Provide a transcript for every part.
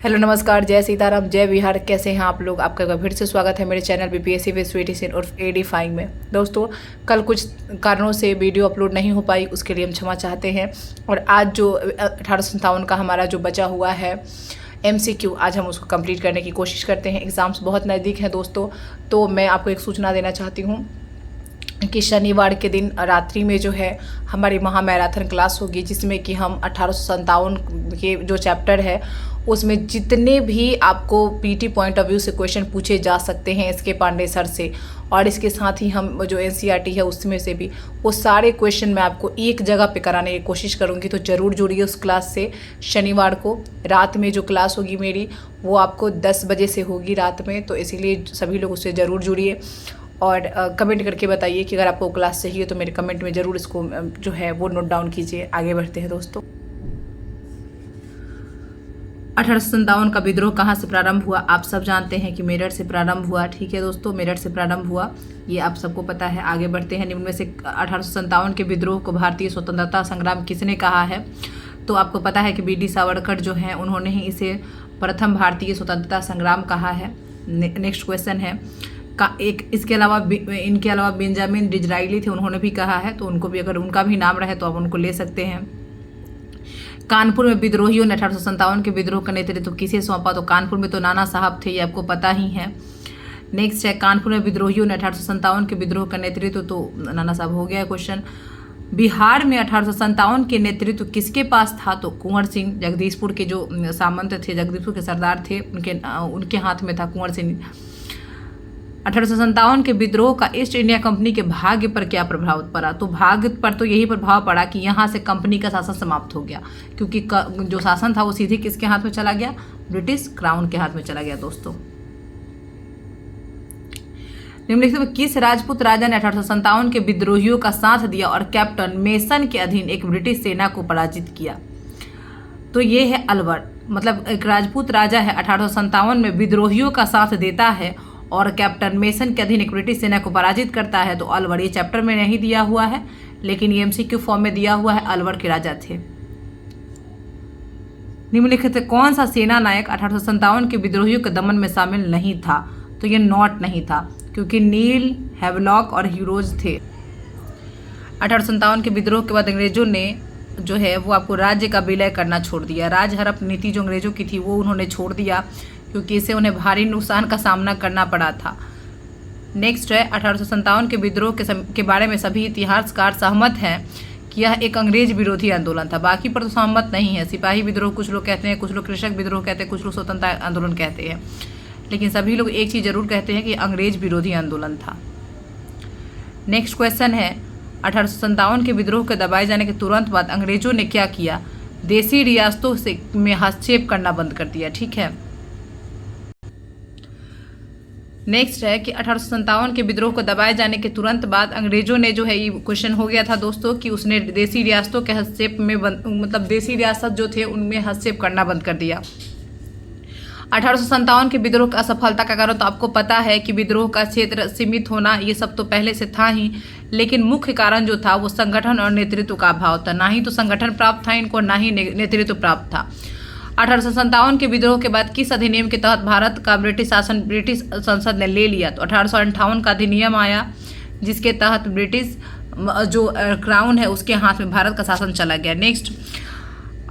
Hello नमस्कार, जय सीताराम, जय बिहार। कैसे हैं आप लोग? आपका एक बार फिर से स्वागत है मेरे channel BPSC with Sweety Singh उर्फ एडीफाइंग में। दोस्तों, कल कुछ कारणों से वीडियो अपलोड नहीं हो पाई, उसके लिए हम क्षमा चाहते हैं। और आज जो 1857 का हमारा जो बचा हुआ है MCQ, आज हम उसको कंप्लीट करने की कोशिश करते हैं। एग्ज़ाम्स बहुत नज़दीक हैं दोस्तों, तो मैं आपको एक सूचना देना चाहती हूँ कि शनिवार के दिन रात्रि में जो है हमारी महामैराथन क्लास होगी, जिसमें कि हम 1857 के जो चैप्टर है उसमें जितने भी आपको पीटी पॉइंट ऑफ व्यू से क्वेश्चन पूछे जा सकते हैं SK पांडे सर से, और इसके साथ ही हम जो NCERT है उसमें से भी वो सारे क्वेश्चन मैं आपको एक जगह पे कराने की कोशिश करूँगी। तो ज़रूर जुड़िए उस क्लास से। शनिवार को रात में जो क्लास होगी मेरी, वो आपको 10 बजे से होगी रात में, तो इसीलिए सभी लोग उससे ज़रूर जुड़िए। और कमेंट करके बताइए कि अगर आपको क्लास चाहिए तो मेरे कमेंट में ज़रूर इसको जो है वो नोट डाउन कीजिए। आगे बढ़ते हैं दोस्तों। 1857 का विद्रोह कहाँ से प्रारंभ हुआ? आप सब जानते हैं कि मेरठ से प्रारंभ हुआ। ठीक है दोस्तों, मेरठ से प्रारंभ हुआ, ये आप सबको पता है। आगे बढ़ते हैं। निम्न में से 1857 के विद्रोह को भारतीय स्वतंत्रता संग्राम किसने कहा है? तो आपको पता है कि BD सावरकर जो हैं उन्होंने ही इसे प्रथम भारतीय स्वतंत्रता संग्राम कहा है। नेक्स्ट क्वेश्चन है इसके अलावा इनके अलावा बेंजामिन डिज़राइली थे, उन्होंने भी कहा है, तो उनको भी अगर उनका भी नाम रहे तो आप उनको ले सकते हैं। कानपुर में विद्रोहियों ने 1857 के विद्रोह का नेतृत्व किसे सौंपा? तो कानपुर में तो नाना साहब थे, ये आपको पता ही है। नेक्स्ट है कानपुर में विद्रोहियों ने 1857 के विद्रोह का नेतृत्व, तो नाना साहब हो गया क्वेश्चन। बिहार में 1857 के नेतृत्व किसके पास था? तो कुंवर सिंह, जगदीशपुर के जो सामंत थे, जगदीशपुर के सरदार थे, उनके हाथ में था कुंवर सिंह। 1857 के विद्रोह का ईस्ट इंडिया कंपनी के भाग्य पर क्या प्रभाव पड़ा? तो भाग्य पर तो यही प्रभाव पड़ा कि यहाँ से कंपनी का शासन समाप्त हो गया, क्योंकि जो शासन था वो सीधे किसके हाथ में चला गया? ब्रिटिश क्राउन के हाथ में चला गया। दोस्तों, निम्नलिखित में किस राजपूत राजा ने 1857 के विद्रोहियों का साथ दिया और कैप्टन मेसन के अधीन एक ब्रिटिश सेना को पराजित किया? तो ये है अलवर। मतलब एक राजपूत राजा है, 1857 में विद्रोहियों का साथ देता है और कैप्टन मेसन के अधीन एक ब्रिटिश सेना को पराजित करता है, तो अलवर। ये चैप्टर में नहीं दिया हुआ है, लेकिन ये MCQ फॉर्म में दिया हुआ है। अलवर के राजा थे। निम्नलिखित कौन सा सेना नायक 1857 के विद्रोहियों के दमन में शामिल नहीं था? तो ये नॉट नहीं था, क्योंकि नील, हैवलॉक और ह्यूरोज थे। 1857 के विद्रोह के बाद अंग्रेजों ने जो है वो आपको राज्य का विलय करना छोड़ दिया। राज हड़प नीति जो अंग्रेजों की थी वो उन्होंने छोड़ दिया, क्योंकि इससे उन्हें भारी नुकसान का सामना करना पड़ा था। नेक्स्ट है 1857 के विद्रोह के बारे में सभी इतिहासकार सहमत हैं कि यह एक अंग्रेज विरोधी आंदोलन था। बाकी पर तो सहमत नहीं है। सिपाही विद्रोह कुछ लोग कहते हैं, कुछ लोग कृषक विद्रोह कहते हैं, कुछ लोग स्वतंत्रता आंदोलन कहते हैं, लेकिन सभी लोग एक चीज़ जरूर कहते हैं कि अंग्रेज विरोधी आंदोलन था। नेक्स्ट क्वेश्चन है 1857 के विद्रोह के दबाए जाने के तुरंत बाद अंग्रेजों ने क्या किया? देसी रियासतों से में हस्तक्षेप करना बंद कर दिया। ठीक है। नेक्स्ट है कि 1857 के विद्रोह को दबाए जाने के तुरंत बाद अंग्रेजों ने जो है, ये क्वेश्चन हो गया था दोस्तों, कि उसने देसी रियासतों के हस्तक्षेप में मतलब देसी रियासत जो थे उनमें हस्तक्षेप करना बंद कर दिया। 1857 के विद्रोह की असफलता का कारण तो आपको पता है कि विद्रोह का क्षेत्र सीमित होना, ये सब तो पहले से था ही, लेकिन मुख्य कारण जो था वो संगठन और नेतृत्व का अभाव था। ना ही तो संगठन प्राप्त था इनको, ना ही नेतृत्व प्राप्त था। 1857 के विद्रोह के बाद किस अधिनियम के तहत भारत का ब्रिटिश शासन ब्रिटिश संसद ने ले लिया? तो 1858 का अधिनियम आया, जिसके तहत ब्रिटिश जो क्राउन है उसके हाथ में भारत का शासन चला गया। नेक्स्ट,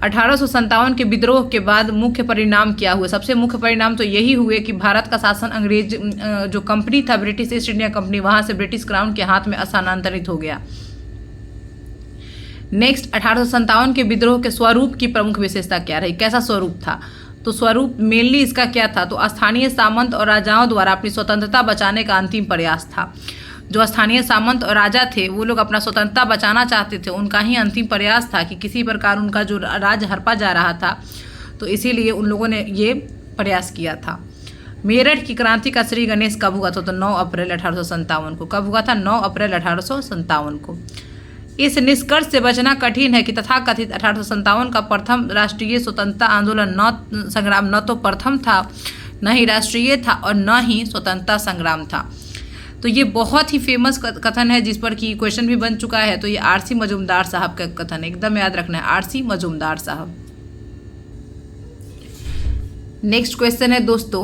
1857 के विद्रोह के बाद मुख्य परिणाम क्या हुए? सबसे मुख्य परिणाम तो यही हुए कि भारत का शासन अंग्रेज जो कंपनी था, ब्रिटिश ईस्ट इंडिया कंपनी, वहां से ब्रिटिश क्राउन के हाथ में स्थानांतरित हो गया। नेक्स्ट, 1857 के विद्रोह के स्वरूप की प्रमुख विशेषता क्या रही? कैसा स्वरूप था? तो स्वरूप मेनली इसका क्या था? तो स्थानीय सामंत और राजाओं द्वारा अपनी स्वतंत्रता बचाने का अंतिम प्रयास था। जो स्थानीय सामंत और राजा थे वो लोग अपना स्वतंत्रता बचाना चाहते थे, उनका ही अंतिम प्रयास था कि किसी प्रकार उनका जो राज हड़पा जा रहा था, तो इसीलिए उन लोगों ने ये प्रयास किया था। मेरठ की क्रांति का श्री गणेश कब हुआ था? तो 9 अप्रैल 1857 को। कब हुआ था? 9 अप्रैल 1857 को। इस निष्कर्ष से बचना कठिन है कि तथाकथित 1857 का प्रथम राष्ट्रीय स्वतंत्रता आंदोलन संग्राम न तो प्रथम था, न ही राष्ट्रीय था, और न ही स्वतंत्रता संग्राम था। तो ये बहुत ही फेमस कथन है, जिस पर कि क्वेश्चन भी बन चुका है। तो ये RC मजूमदार साहब का कथन है, एकदम याद रखना है, RC मजूमदार साहब। नेक्स्ट क्वेश्चन है दोस्तों,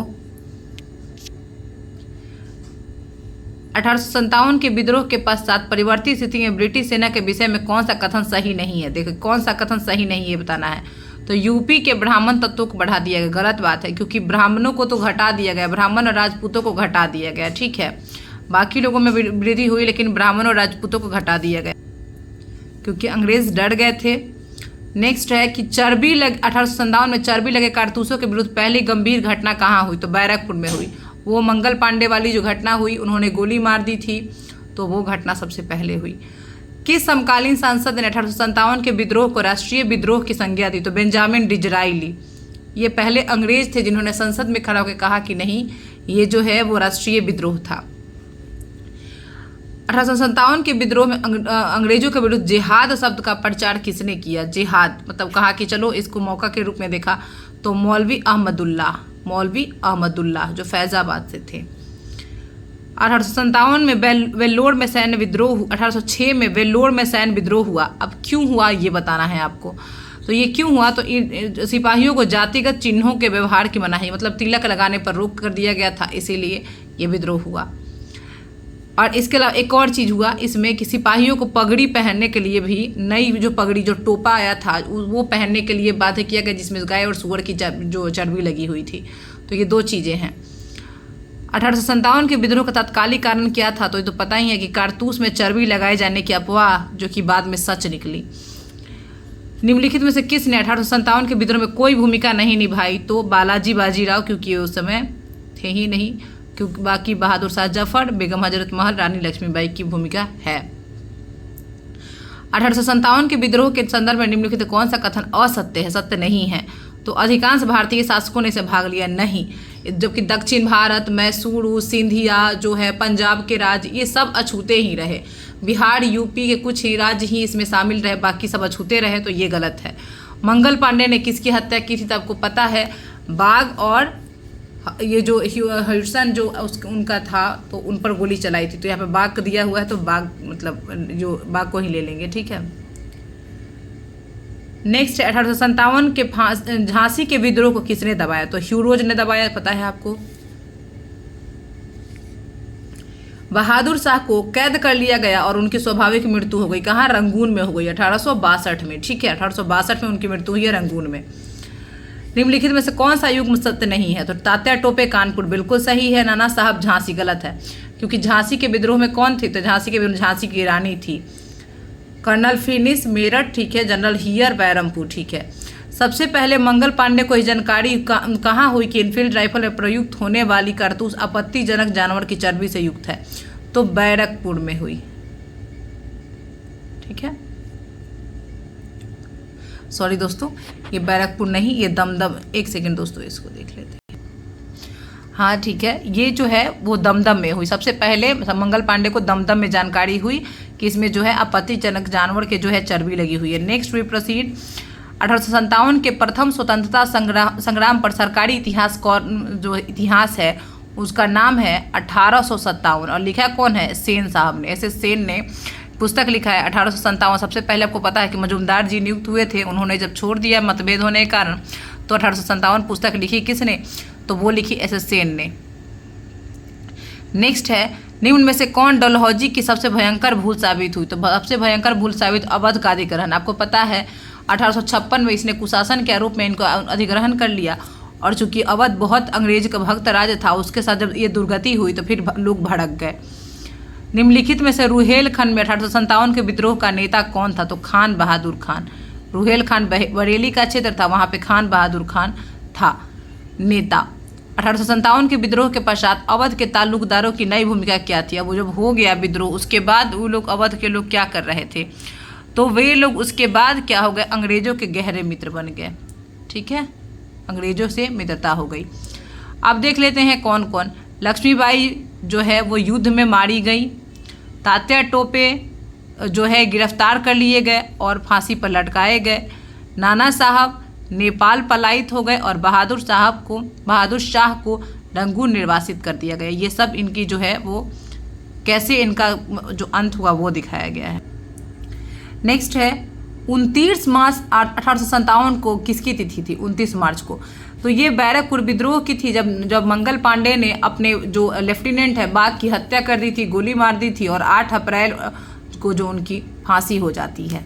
1857 के विद्रोह के पश्चात परिवर्तित स्थिति में ब्रिटिश सेना के विषय में कौन सा कथन सही नहीं है। देखो कौन सा कथन सही नहीं है ये बताना है। तो यूपी के ब्राह्मण तत्वों को बढ़ा दिया गया, गलत बात है, क्योंकि ब्राह्मणों को तो घटा दिया गया, ब्राह्मण और राजपूतों को घटा दिया गया, ठीक है। बाकी लोगों में वृद्धि हुई लेकिन ब्राह्मणों और राजपूतों को घटा दिया गया क्योंकि अंग्रेज डर गए थे। नेक्स्ट है कि चर्बी 1857 में चर्बी लगे कारतूसों के विरुद्ध पहली गंभीर घटना कहाँ हुई। तो बैरकपुर में हुई। वो मंगल पांडे वाली जो घटना हुई, उन्होंने गोली मार दी थी, तो वो घटना सबसे पहले हुई। किस समकालीन सांसद ने 1857 के विद्रोह को राष्ट्रीय विद्रोह की संज्ञा दी। तो बेंजामिन डिजराइली। ये पहले अंग्रेज थे जिन्होंने संसद में खड़ा होकर कहा कि नहीं, ये जो है वो राष्ट्रीय विद्रोह था। 1857 के विद्रोह में अंग्रेजों के विरुद्ध जिहाद शब्द का प्रचार किसने किया। जिहाद मतलब कहा कि चलो इसको मौका के रूप में देखा, तो मौलवी अहमदुल्लाह जो फैजाबाद से थे। 1857 में वेल्लोर में सैन्य विद्रोह, 1806 में वेल्लोर में सैन्य विद्रोह हुआ। अब क्यों हुआ ये बताना है आपको। तो ये क्यों हुआ, तो सिपाहियों को जातिगत चिन्हों के व्यवहार की मनाही, मतलब तिलक लगाने पर रोक कर दिया गया था, इसीलिए ये विद्रोह हुआ। और इसके अलावा एक और चीज़ हुआ इसमें कि सिपाहियों को पगड़ी पहनने के लिए भी नई जो पगड़ी जो टोपा आया था वो पहनने के लिए बाध्य किया गया, जिसमें गाय और सूअर की जो चर्बी लगी हुई थी। तो ये दो चीज़ें हैं। 1857 के विद्रोह का तात्कालिक कारण क्या था। तो ये तो पता ही है कि कारतूस में चर्बी लगाए जाने की अफवाह, जो कि बाद में सच निकली। निम्नलिखित में से किसने 1857 के विद्रोह में कोई भूमिका नहीं निभाई। तो बालाजी बाजीराव, क्योंकि उस समय थे ही नहीं, क्योंकि बाकी बहादुर शाह जफर, बेगम हजरत महल, रानी लक्ष्मीबाई की भूमिका है। 1857 के विद्रोह के संदर्भ में निम्नलिखित कौन सा कथन असत्य है, सत्य नहीं है। तो अधिकांश भारतीय शासकों ने इसे भाग लिया नहीं, जबकि दक्षिण भारत, मैसूरू, सिंधिया जो है, पंजाब के राज्य, ये सब अछूते ही रहे। बिहार, यूपी के कुछ ही राज्य ही इसमें शामिल रहे, बाकी सब अछूते रहे, तो ये गलत है। मंगल पांडे ने किसकी हत्या की थी, तो आपको पता है बाघ और ये जो ह्यूसन जो उनका था, तो उन पर गोली चलाई थी। तो यहाँ पे बाघ दिया हुआ है, तो बाघ मतलब जो बाघ को ही ले लेंगे, ठीक है। नेक्स्ट 1857 के झांसी के विद्रोह को किसने दबाया। तो ह्यूरोज ने दबाया, पता है आपको। बहादुर शाह को कैद कर लिया गया और उनकी स्वाभाविक मृत्यु हो गई। कहाँ, रंगून में हो गई 1862 में, ठीक है। 1862 में उनकी मृत्यु हुई है रंगून में। निम्नलिखित में से कौन सा युग्म सत्य नहीं है। तो तात्या टोपे कानपुर बिल्कुल सही है। नाना साहब झांसी गलत है, क्योंकि झांसी के विद्रोह में कौन थी। तो झांसी के विद्रोह झांसी की रानी थी। कर्नल फिनिस मेरठ, ठीक है। जनरल हियर बैरमपुर, ठीक है। सबसे पहले मंगल पांडे को यह जानकारी कहाँ हुई कि इनफील्ड राइफल में प्रयुक्त होने वाली कारतूस आपत्तिजनक जानवर की चर्बी से युक्त है। तो बैरकपुर में हुई, ठीक है। सॉरी दोस्तों, ये बैरकपुर नहीं, ये दमदम। एक सेकंड दोस्तों, इसको देख लेते हैं। हाँ ठीक है, ये जो है वो दमदम में हुई। सबसे पहले मंगल पांडे को दमदम में जानकारी हुई कि इसमें जो है आपत्तिजनक जानवर के जो है चर्बी लगी हुई है। Next we proceed. 1857 के प्रथम स्वतंत्रता संग्राम पर सरकारी इतिहास जो इतिहास है उसका नाम है 1857, और लिखा कौन है, सेन साहब ने। ऐसे सेन ने पुस्तक लिखा है 1857। सबसे पहले आपको पता है कि मजूमदार जी नियुक्त हुए थे, उन्होंने जब छोड़ दिया मतभेद होने के कारण, तो 1857 पुस्तक लिखी किसने, तो वो लिखी एस सेन ने। नेक्स्ट है, निम्न में से कौन डलहौजी की सबसे भयंकर भूल साबित हुई। तो सबसे भयंकर भूल साबित अवध का अधिग्रहण। आपको पता है 1856 में इसने कुशासन के आरोप में इनको अधिग्रहण कर लिया, और चूंकि अवध बहुत अंग्रेज का भक्त राज्य था, उसके साथ जब ये दुर्गति हुई तो फिर लोग भड़क गए। निम्नलिखित में से रुहेलखंड में 1857 के विद्रोह का नेता कौन था। तो खान बहादुर खान। रुहेलखंड बरेली का क्षेत्र था, वहाँ पे खान बहादुर खान था नेता। 1857 के विद्रोह के पश्चात अवध के ताल्लुकदारों की नई भूमिका क्या थी। अब वो जब हो गया विद्रोह, उसके बाद वो लोग अवध के लोग क्या कर रहे थे, तो वे लोग उसके बाद क्या हो गए, अंग्रेजों के गहरे मित्र बन गए, ठीक है। अंग्रेजों से मित्रता हो गई। अब देख लेते हैं कौन कौन। लक्ष्मीबाई जो है वो युद्ध में मारी गई। तात्या टोपे जो है गिरफ्तार कर लिए गए और फांसी पर लटकाए गए। नाना साहब नेपाल पलायित हो गए, और बहादुर शाह को रंगून निर्वासित कर दिया गया। ये सब इनकी जो है वो कैसे इनका जो अंत हुआ वो दिखाया गया है। नेक्स्ट है 29 मार्च 1857 को किसकी तिथि थी। 29 मार्च को तो ये बैरकपुर विद्रोह की थी, जब मंगल पांडे ने अपने जो लेफ्टिनेंट है बाघ की हत्या कर दी थी, गोली मार दी थी, और 8 अप्रैल को जो उनकी फांसी हो जाती है।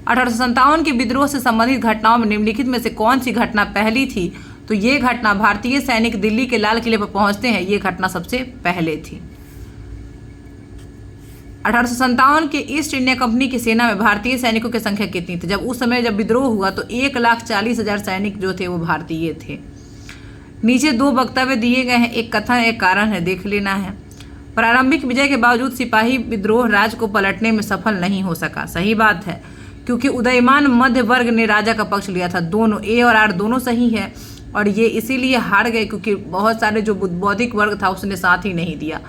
1857 के विद्रोह से संबंधित घटनाओं में निम्नलिखित में से कौन सी घटना पहली थी? तो ये घटना भारतीय सैनिक दिल्ली के लाल किले पर पहुंचते हैं, ये घटना सबसे पहले थी। 1857 के ईस्ट इंडिया कंपनी की सेना में भारतीय सैनिकों की संख्या कितनी थी? जब उस समय जब विद्रोह हुआ तो 1,40,000 सैनिक जो थे वो भारतीय थे। नीचे 2 वक्तव्य दिए गए हैं, एक कथन एक कारण है, देख लेना है। प्रारंभिक विजय के बावजूद सिपाही विद्रोह राज को पलटने में सफल नहीं हो सका। सही बात है, क्योंकि उदयमान मध्य वर्ग ने राजा का पक्ष लिया था। दोनों ए और आर दोनों सही है, और ये इसीलिए हार गए क्योंकि बहुत सारे जो बौद्धिक वर्ग था उसने साथ ही नहीं दिया,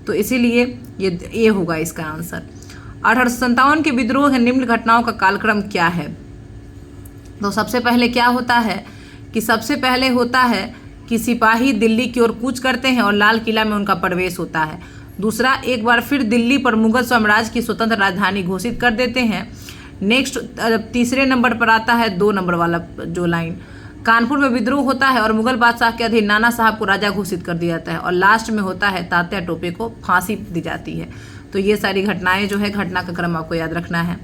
तो इसीलिए ये ए होगा इसका आंसर। 1857 के विद्रोह के निम्न घटनाओं का कालक्रम क्या है? तो सबसे पहले क्या होता है कि सबसे पहले होता है कि सिपाही दिल्ली की ओर कूच करते हैं और लाल किला में उनका प्रवेश होता है। दूसरा, एक बार फिर दिल्ली पर मुगल साम्राज्य की स्वतंत्र राजधानी घोषित कर देते हैं। नेक्स्ट तीसरे नंबर पर आता है 2 नंबर वाला जो लाइन, कानपुर में विद्रोह होता है और मुगल बादशाह के अधीन नाना साहब को राजा घोषित कर दिया जाता है। और लास्ट में होता है तात्या टोपे को फांसी दी जाती है। तो ये सारी घटनाएं जो है, घटना का क्रम आपको याद रखना है।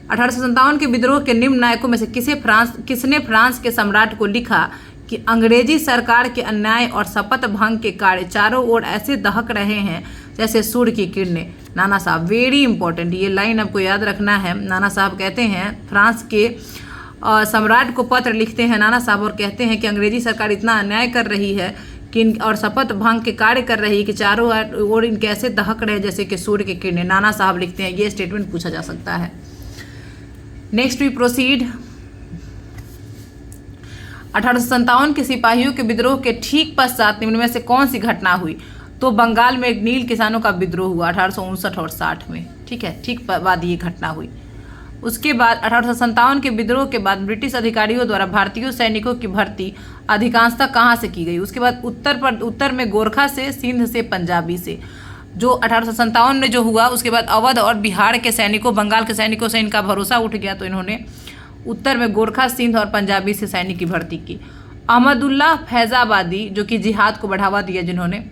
1857 के विद्रोह के निम्न नायकों में से किसने फ्रांस के सम्राट को लिखा कि अंग्रेजी सरकार के अन्याय और शपथ भंग के कार्य चारों ओर ऐसे दहक रहे हैं जैसे सूर्य की किरणें? नाना साहब। वेरी इंपॉर्टेंट, ये लाइन आपको याद रखना है। नाना साहब कहते हैं, फ्रांस के सम्राट को पत्र लिखते हैं नाना साहब और कहते हैं कि अंग्रेजी सरकार इतना अन्याय कर रही है कि और शपथ भंग के कार्य कर रही है कि चारों ओर इनके ऐसे दहक रहे जैसे कि सूर्य की किरणें। नाना साहब लिखते हैं, ये स्टेटमेंट पूछा जा सकता है। Next we proceed. 1857 के सिपाहियों के विद्रोह के ठीक पश्चात निम्न में से कौन सी घटना हुई? तो बंगाल में एक नील किसानों का विद्रोह हुआ 1859 और 60 में। ठीक है, ठीक बाद ये घटना हुई। उसके बाद 1857 के विद्रोह के बाद ब्रिटिश अधिकारियों द्वारा भारतीय सैनिकों की भर्ती अधिकांशतः कहाँ से की गई? उसके बाद उत्तर में गोरखा से, सिंध से, पंजाबी से। जो 1857 में जो हुआ उसके बाद अवध और बिहार के सैनिकों, बंगाल के सैनिकों से इनका भरोसा उठ गया, तो इन्होंने उत्तर में गोरखा, सिंध और पंजाबी से सैनिक की भर्ती की। अहमदुल्लाह फैजाबादी जो कि जिहाद को बढ़ावा दिया, जिन्होंने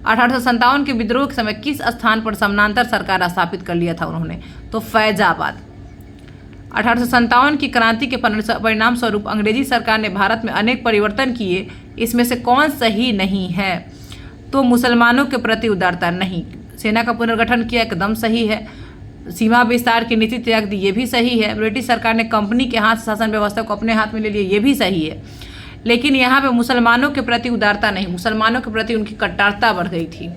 1857 के विद्रोह के समय किस स्थान पर समानांतर सरकार स्थापित कर लिया था उन्होंने? तो फैजाबाद। 1857 की क्रांति के परिणाम स्वरूप अंग्रेजी सरकार ने भारत में अनेक परिवर्तन किए, इसमें से कौन सही नहीं है? तो मुसलमानों के प्रति उदारता नहीं। सेना का पुनर्गठन किया, एकदम सही है। सीमा विस्तार की नीति त्याग दी, ये भी सही है। ब्रिटिश सरकार ने कंपनी के हाथ शासन व्यवस्था को अपने हाथ में ले लिया, ये भी सही है। लेकिन यहाँ पे मुसलमानों के प्रति उदारता नहीं, मुसलमानों के प्रति उनकी कट्टरता बढ़ गई थी।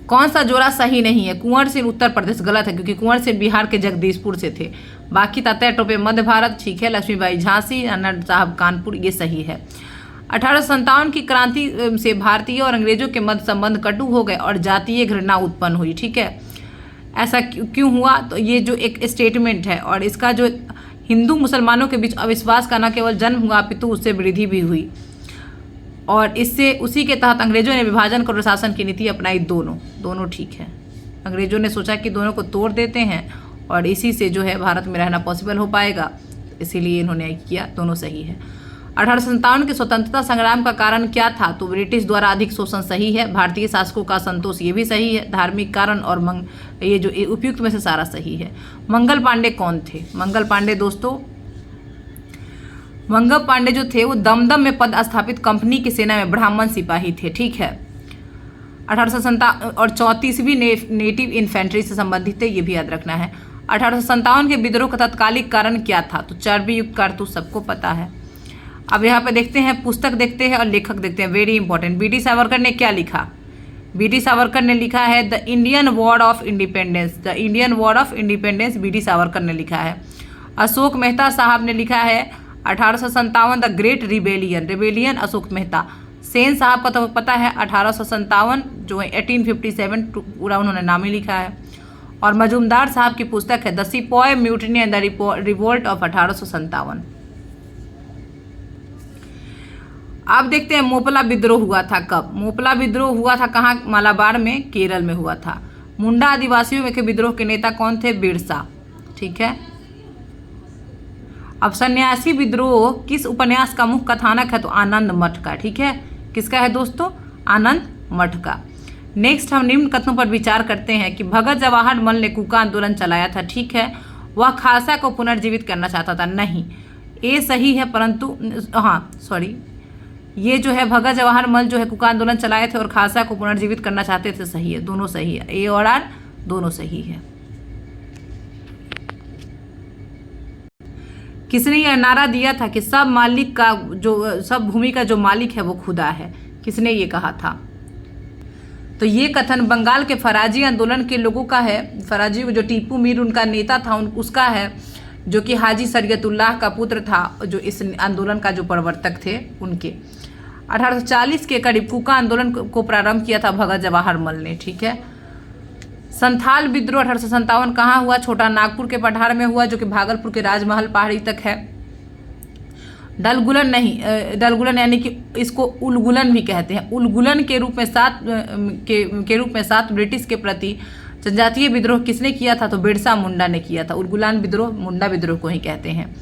कौन सा जोड़ा सही नहीं है? कुंवर सिंह उत्तर प्रदेश, गलत है क्योंकि कुंवर सिंह बिहार के जगदीशपुर से थे। बाकी तात्या टोपे मध्य भारत, ठीक है। लक्ष्मीबाई झांसी, अन्ना साहब कानपुर, ये सही है। 1857 की क्रांति से भारतीय और अंग्रेजों के मध्य संबंध कटु हो गए और जातीय घृणा उत्पन्न हुई। ठीक है, ऐसा क्यों हुआ? तो ये जो एक स्टेटमेंट है और इसका जो हिंदू मुसलमानों के बीच अविश्वास का न केवल जन्म हुआ अपितु उससे वृद्धि भी हुई, और इससे उसी के तहत अंग्रेजों ने विभाजन और प्रशासन की नीति अपनाई। दोनों ठीक है। अंग्रेजों ने सोचा कि दोनों को तोड़ देते हैं और इसी से जो है भारत में रहना पॉसिबल हो पाएगा, इसीलिए इन्होंने किया। दोनों सही है। 1857 के स्वतंत्रता संग्राम का कारण क्या था? तो ब्रिटिश द्वारा अधिक शोषण, सही है। भारतीय शासकों का संतोष, ये भी सही है। धार्मिक कारण और ये जो उपयुक्त में से सारा सही है। मंगल पांडे कौन थे? मंगल पांडे दोस्तों, मंगल पांडे जो थे वो दमदम में पद स्थापित कंपनी की सेना में ब्राह्मण सिपाही थे। ठीक है, 1857 और 34वीं नेटिव इन्फेंट्री से संबंधित है, ये भी याद रखना है। 1857 के विद्रोह का तात्कालिक कारण क्या था? तो चर्बी युक्त कारतूस, सबको पता है। अब यहाँ पे देखते हैं, पुस्तक देखते हैं और लेखक देखते हैं, very important. B D Savarkar ने क्या लिखा? बी डी सावरकर ने लिखा है the Indian war of independence. The Indian war of independence B D Savarkar ने लिखा है। अशोक मेहता साहब ने लिखा है 1857 the great rebellion Ashok Mehta. Sen साहब का तो पता है 1857 जो है 1857 पूरा उन्होंने नाम ही लिखा है। और मजूमदार साहब की पुस्तक है the sepoy mutiny and the revolt of 1857। अब देखते हैं मोपला विद्रोह हुआ था कब? मोपला विद्रोह हुआ था कहाँ? मालाबार में, केरल में हुआ था। मुंडा आदिवासियों में के विद्रोह के नेता कौन थे? बिरसा। ठीक है। अब सन्यासी विद्रोह किस उपन्यास का मुख्य कथानक है? तो आनंद मठ का। ठीक है, किसका है दोस्तों? आनंद मठ का। नेक्स्ट हम निम्न कथनों पर विचार करते हैं कि भगत जवाहर मल ने कूका आंदोलन चलाया था। ठीक है, वह खालसा को पुनर्जीवित करना चाहता था। नहीं, ये सही है, परंतु ये जो है भगत जवाहर मल जो है कूका आंदोलन चलाए थे और खालसा को पुनर्जीवित करना चाहते थे। सही है, दोनों सही है, ए और आर दोनों सही है। किसने यह नारा दिया था कि सब भूमि का जो मालिक है वो खुदा है? किसने ये कहा था? तो ये कथन बंगाल के फराजी आंदोलन के लोगों का है। फराजी जो टीपू मीर उनका नेता था उसका है, जो कि हाजी शरीयतुल्लाह का पुत्र था, जो इस आंदोलन का जो प्रवर्तक थे उनके। 1840 के करीब कूका आंदोलन को प्रारंभ किया था भगत जवाहर मल ने। ठीक है, संथाल विद्रोह 1857 कहाँ हुआ? छोटा नागपुर के पठार में हुआ, जो कि भागलपुर के राजमहल पहाड़ी तक है। डलगुलन नहीं, डलगुलन यानी कि इसको उलगुलन भी कहते हैं। उलगुलन के रूप में सात ब्रिटिश के प्रति जनजातीय विद्रोह किसने किया था? तो बिरसा मुंडा ने किया था। उलगुलान विद्रोह मुंडा विद्रोह को ही कहते हैं।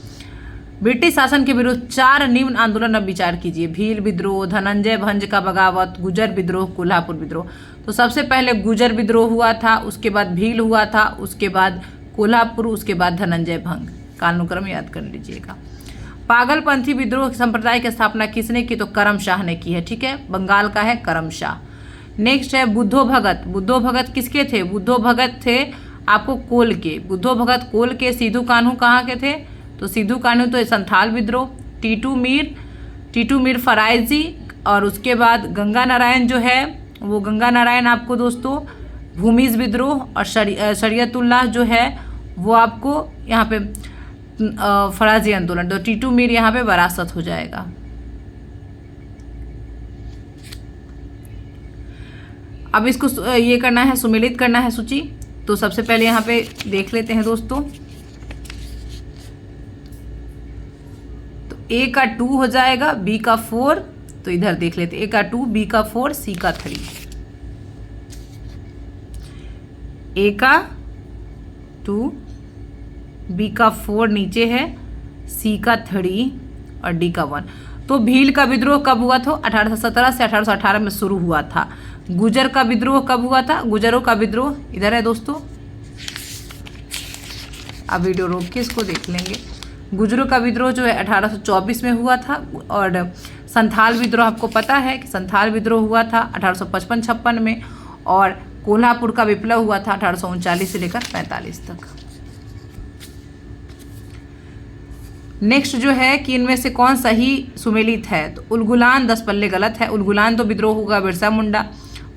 ब्रिटिश शासन के विरुद्ध 4 निम्न आंदोलन अब विचार कीजिए। भील विद्रोह, धनंजय भंज का बगावत, गुजर विद्रोह, कोल्हापुर विद्रोह। तो सबसे पहले गुजर विद्रोह हुआ था, उसके बाद भील हुआ था, उसके बाद कोल्हापुर, उसके बाद धनंजय भंग। कालानुक्रम याद कर लीजिएगा। पागलपंथी विद्रोह संप्रदाय की स्थापना किसने की? तो करम शाह ने की है। ठीक है, बंगाल का है करम शाह। नेक्स्ट है बुद्धो भगत। बुद्धो भगत किसके थे? बुद्धो भगत थे आपको कोल के। बुद्धो भगत कोल के। सिद्धू कान्हू कहाँ के थे? तो सिद्धू कान्हू तो संथाल विद्रोह। टीटू मीर फराइजी, और उसके बाद गंगा नारायण जो है वो गंगा नारायण आपको दोस्तों भूमिज विद्रोह, और शरीयतुल्लाह जो है वो आपको यहाँ पे फराजी आंदोलन। तो टीटू मीर यहाँ पे वरासत हो जाएगा। अब इसको ये करना है, सुमेलित करना है सूची। तो सबसे पहले यहाँ पे देख लेते हैं दोस्तों। तो ए का 2 हो जाएगा, बी का 4। तो इधर देख लेते हैं, ए का 2, बी का 4, सी का 3। ए का 2, बी का 4 नीचे है, सी का 3 और डी का 1। तो भील का विद्रोह कब हुआ था? 1817 से 1818 में शुरू हुआ था। गुजर का विद्रोह कब हुआ था? गुजरों का विद्रोह इधर है दोस्तों, अब वीडियो रोक के इसको देख लेंगे। गुजरों का विद्रोह जो है 1824 में हुआ था। और संथाल विद्रोह आपको पता है कि संथाल विद्रोह हुआ था 1855-56 में। और कोल्हापुर का विप्लव हुआ था 1839 से लेकर 45 तक। नेक्स्ट जो है कि इनमें से कौन सही सुमेलित है? तो उलगुलान 10 पल्ले गलत है। उलगुलान तो विद्रोह होगा बिरसा मुंडा।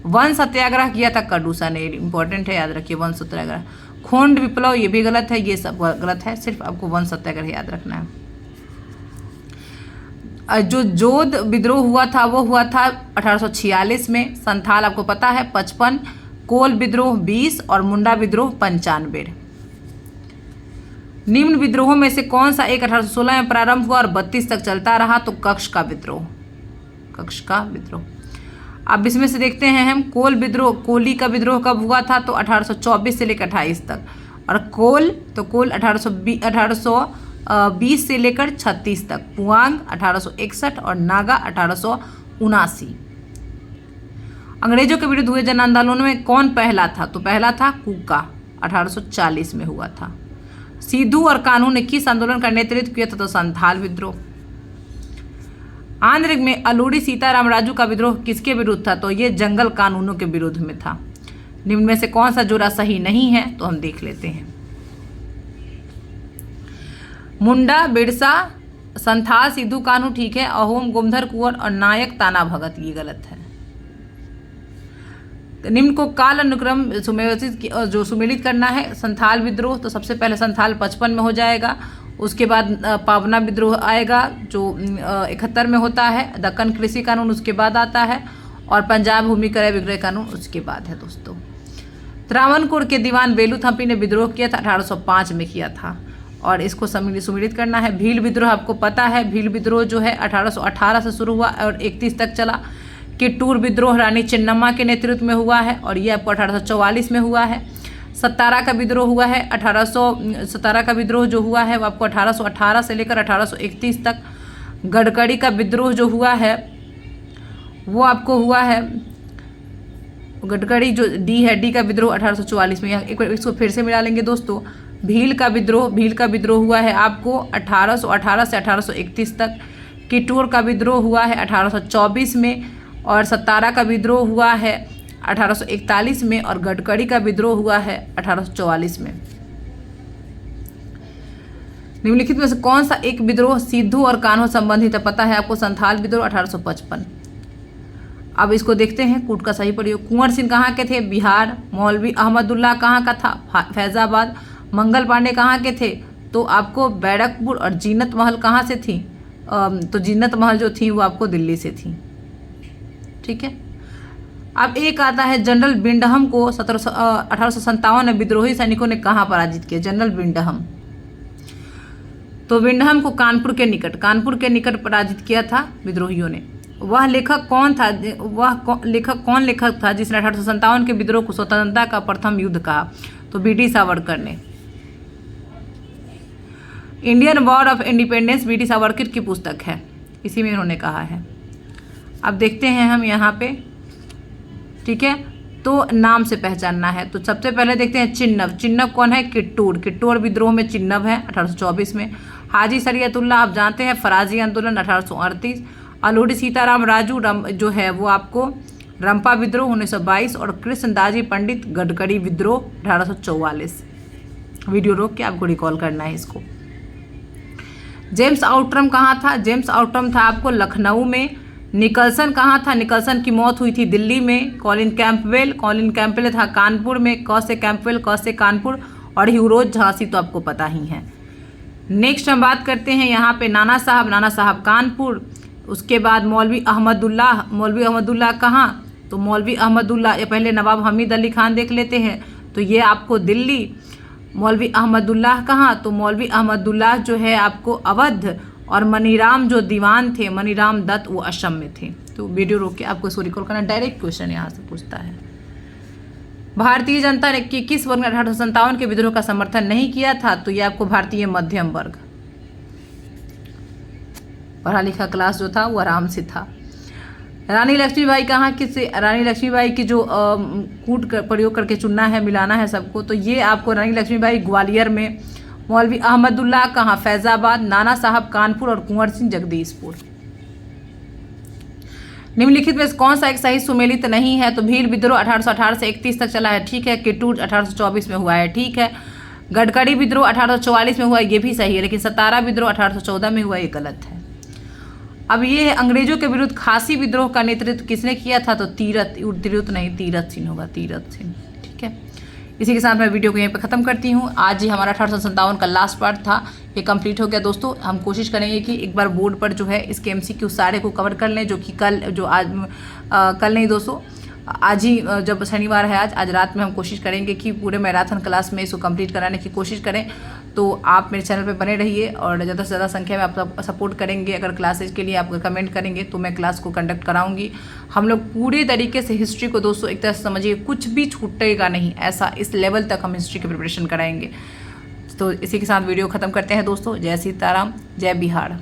वन सत्याग्रह किया था कड़ूसा ने, इंपॉर्टेंट है, याद रखिए वन सत्याग्रह। खोंड विप्लव ये भी गलत है, ये सब गलत है, सिर्फ आपको वन सत्याग्रह याद रखना है। जो जोध विद्रोह हुआ था वो हुआ था 1846 में। संथाल आपको पता है 55, कोल विद्रोह 20 और मुंडा विद्रोह 95। निम्न विद्रोहों में से कौन सा एक 1816 में प्रारंभ हुआ और 32 तक चलता रहा? तो कक्ष का विद्रोह। कक्ष का विद्रोह। अब इसमें से देखते हैं हम कोल विद्रोह। कोली का विद्रोह कब हुआ था? तो 1824 से लेकर 28 तक। और कोल 1820 से लेकर 36 तक। पुआंग 1861 और नागा 1879। अंग्रेजों के विरुद्ध हुए जन आंदोलनों में कौन पहला था? तो पहला था कूका, 1840 में हुआ था। सिद्धू और कान्हू ने किस आंदोलन का नेतृत्व किया था? तो संथाल विद्रोह। आंध्र में अलूड़ी सीताराम राजू का विद्रोह किसके विरुद्ध था? तो ये जंगल कानूनों के विरुद्ध में था। निम्न में से कौन सा जोड़ा सही नहीं है? तो हम देख लेते हैं। मुंडा, बिरसा, संथाल, सिद्धू कान्हू ठीक है। अहोम, गोमधर कुंवर और नायक ताना भगत ये गलत है। निम्न को काल अनुक्रम जो सुमेलित करना है। संथाल विद्रोह तो सबसे पहले संथाल 55 में हो जाएगा। उसके बाद पावना विद्रोह आएगा जो 71 में होता है। दक्कन कृषि कानून उसके बाद आता है। और पंजाब भूमि क्रय विक्रय कानून उसके बाद है दोस्तों। त्रावणकोर के दीवान बेलूथम्पी ने विद्रोह किया था, 1805 में किया था। और इसको सुमेलित करना है। भील विद्रोह आपको पता है। भील विद्रोह जो है 1818 से शुरू हुआ और 31 तक चला। किट्टूर विद्रोह रानी चिन्नम्मा के नेतृत्व में हुआ है और ये आपको 1844 में हुआ है। सतारा का विद्रोह हुआ है 1817 का विद्रोह जो हुआ है वो आपको 1818 से लेकर 1831 तक। गडकरी का विद्रोह जो हुआ है वो आपको हुआ है, गडकरी जो डी का विद्रोह 1844 में। एक बार इसको फिर से मिला लेंगे दोस्तों। भील का विद्रोह हुआ है आपको 1818 से 1831 तक। किटूर का विद्रोह हुआ है 1824 में और सतारा का विद्रोह हुआ है 1841 में और गडकरी का विद्रोह हुआ है 1844 में। निम्नलिखित में से कौन सा एक विद्रोह सिद्धू और कान्हो संबंधित है? पता है आपको, संथाल विद्रोह 1855। अब इसको देखते हैं कूट का सही प्रयोग। कुंवर सिंह कहाँ के थे? बिहार। मौलवी अहमदुल्लाह कहाँ का था? फैजाबाद। मंगल पांडे कहाँ के थे? तो आपको बैरकपुर। और जीनत महल कहाँ से थी? तो जीनत महल जो थी वो आपको दिल्ली से थी। ठीक है। अब एक आता है जनरल विंडहम को 1857 में विद्रोही सैनिकों ने कहाँ पराजित किया? General Wyndham. तो विंडहम को कानपुर के निकट पराजित किया था विद्रोहियों ने। वह लेखक कौन था? लेखक था जिसने 1857 के विद्रोह को स्वतंत्रता का प्रथम युद्ध कहा? तो बीडी सावरकर ने। Indian war of independence BD Savarkar की पुस्तक है, इसी में उन्होंने कहा है। अब देखते हैं हम यहाँ पे, ठीक है। तो नाम से पहचानना है। तो सबसे पहले देखते हैं चिन्नव कौन है? किट्टूर विद्रोह में चिन्नव है 1824 में। हाजी शरीयतुल्लाह आप जानते हैं, फराजी आंदोलन 1838। अलूरी सीताराम राजू जो है वो आपको रंपा विद्रोह 1922 और कृष्णदाजी पंडित गडकरी विद्रोह 1844। वीडियो रोक के आपको रिकॉल करना है इसको। जेम्स आउटरम कहाँ था? जेम्स आउटरम था आपको लखनऊ में। निकलसन कहाँ था? निकलसन की मौत हुई थी दिल्ली में। कॉलिन कैंपबेल था कानपुर में। क से कानपुर। और ह्यूरोज झांसी तो आपको पता ही है। नेक्स्ट हम बात करते हैं यहाँ पे नाना साहब कानपुर। उसके बाद मौलवी अहमदुल्लाह कहाँ? तो मौलवी अहमदुल्लाह, पहले नवाब हमीद अली खान देख लेते हैं। तो ये आपको दिल्ली। मौलवी अहमदुल्लाह कहाँ? तो मौलवी अहमदुल्लाह जो है आपको अवध। और मनीराम जो दीवान थे, मनीराम दत्त, वो असम में थे। तो वीडियो रोक के आपको इसको रिकॉल करना। डायरेक्ट क्वेश्चन यहाँ से पूछता है। भारतीय जनता ने किस वर्ग ने 1857 के विद्रोह का समर्थन नहीं किया था? तो ये आपको भारतीय मध्यम वर्ग। पढ़ा लिखा क्लास जो था वो आराम से था। रानी लक्ष्मीबाई कहाँ किससे? रानी लक्ष्मीबाई की जो कूट प्रयोग करके चुनना है, मिलाना है सबको। तो ये आपको रानी लक्ष्मीबाई ग्वालियर में। मौलवी अहमदुल्लाह कहाँ? फैजाबाद। नाना साहब कानपुर और कुंवर सिंह जगदीशपुर। निम्नलिखित में कौन सा एक सही सुमेलित नहीं है? तो भील विद्रोह 1818 से 31 तक चला है, ठीक है। किटूर 1824 में हुआ है, ठीक है। गडकरी विद्रोह 1844 में हुआ है, ये भी सही है। लेकिन सतारा विद्रोह 1814 में हुआ, ये गलत है। अब ये है अंग्रेजों के विरुद्ध खासी विद्रोह का नेतृत्व किसने किया था? तो तीरथ सिंह होगा, तीरथ सिंह, ठीक है। इसी के साथ मैं वीडियो को यहीं पे ख़त्म करती हूँ। आज ही हमारा 1857 का लास्ट पार्ट था, ये कंप्लीट हो गया दोस्तों। हम कोशिश करेंगे कि एक बार बोर्ड पर जो है इसके MCQ सारे को कवर कर लें, जो कि कल नहीं दोस्तों, आज ही जब शनिवार है आज रात में हम कोशिश करेंगे कि पूरे मैराथन क्लास में इसको कंप्लीट कराने की कोशिश करें। तो आप मेरे चैनल पे बने रहिए और ज़्यादा से ज़्यादा संख्या में आप सपोर्ट करेंगे। अगर क्लासेज के लिए आप कमेंट करेंगे तो मैं क्लास को कंडक्ट कराऊंगी। हम लोग पूरे तरीके से हिस्ट्री को दोस्तों एक तरह से समझिए, कुछ भी छूटेगा नहीं, ऐसा इस लेवल तक हम हिस्ट्री की प्रिपरेशन कराएंगे। तो इसी के साथ वीडियो ख़त्म करते हैं दोस्तों। जय सीताराम, जय बिहार।